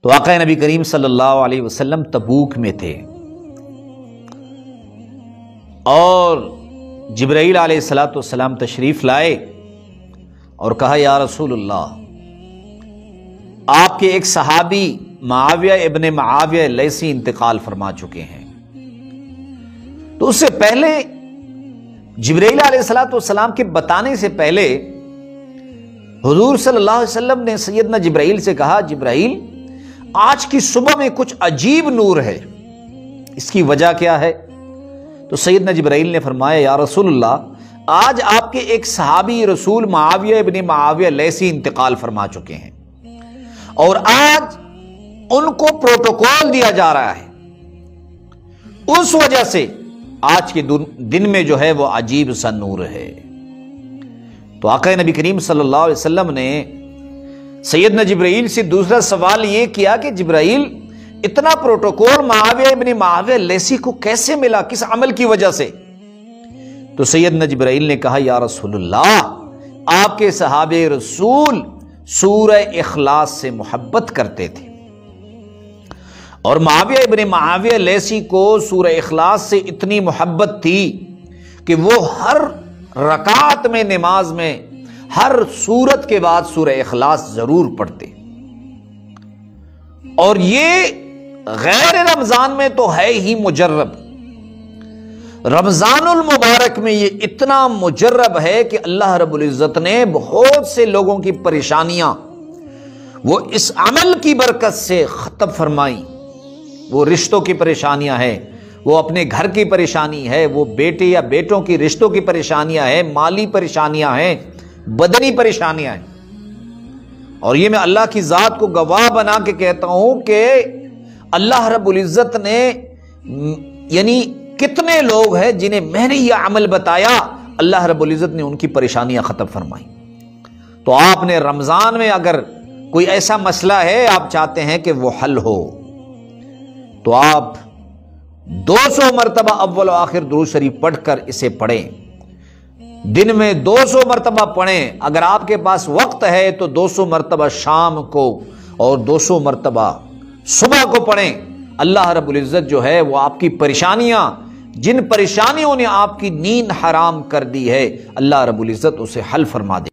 تو آقا نبی کریم صلی اللہ علیہ وسلم تبوک میں تھے اور جبرائیل علیہ الصلوۃ والسلام تشریف لائے اور کہا یا رسول اللہ، آپ کے ایک صحابی معاویہ ابن معاویہ لیثی انتقال فرما چکے ہیں۔ تو اس سے پہلے جبرائیل علیہ الصلوۃ والسلام کے بتانے سے پہلے حضور صلی اللہ علیہ وسلم نے سیدنا جبرائیل سے کہا، جبرائیل آج کی صبح میں کچھ عجیب نور ہے، اس کی وجہ کیا ہے؟ تو سیدنا جبرائیل نے فرمایا یا رسول اللہ، آج آپ کے ایک صحابی رسول معاویہ ابن معاویہ لیثی انتقال فرما چکے ہیں اور آج ان کو پروٹوکول دیا جا رہا ہے، اس وجہ سے آج کے دن میں جو ہے وہ عجیب سا نور ہے۔ تو آقا نبی کریم صلی اللہ علیہ وسلم نے سیدنا جبرائیل سے دوسرا سوال یہ کیا کہ جبرائیل، اتنا پروٹوکول معاویہ ابن معاویہ لیثی کو کیسے ملا، کس عمل کی وجہ سے؟ تو سیدنا جبرائیل نے کہا یا رسول اللہ، آپ کے صحابہ رسول سورہ اخلاص سے محبت کرتے تھے اور معاویہ ابن معاویہ لیثی کو سورہ اخلاص سے اتنی محبت تھی کہ وہ ہر رکعت میں نماز میں ہر سورت کے بعد سورہ اخلاص ضرور پڑھتے، اور یہ غیر رمضان میں تو ہے ہی مجرب، رمضان المبارک میں یہ اتنا مجرب ہے کہ اللہ رب العزت نے بہت سے لوگوں کی پریشانیاں وہ اس عمل کی برکت سے ختم فرمائی۔ وہ رشتوں کی پریشانیاں ہیں، وہ اپنے گھر کی پریشانی ہے، وہ بیٹے یا بیٹوں کی رشتوں کی پریشانیاں ہیں، مالی پریشانیاں ہیں، بدنی پریشانیاں ہیں۔ اور یہ میں اللہ کی ذات کو گواہ بنا کے کہتا ہوں کہ اللہ رب العزت نے یعنی کتنے لوگ ہیں جنہیں میں نے یہ عمل بتایا، اللہ رب العزت نے ان کی پریشانیاں ختم فرمائی۔ تو آپ نے رمضان میں اگر کوئی ایسا مسئلہ ہے آپ چاہتے ہیں کہ وہ حل ہو، تو آپ 200 مرتبہ اول و آخر درود شریف پڑھ کر اسے پڑھیں، دن میں 200 مرتبہ پڑھیں، اگر آپ کے پاس وقت ہے تو 200 مرتبہ شام کو اور 200 مرتبہ صبح کو پڑھیں۔ اللہ رب العزت جو ہے وہ آپ کی پریشانیاں، جن پریشانیوں نے آپ کی نیند حرام کر دی ہے، اللہ رب العزت اسے حل فرما دے۔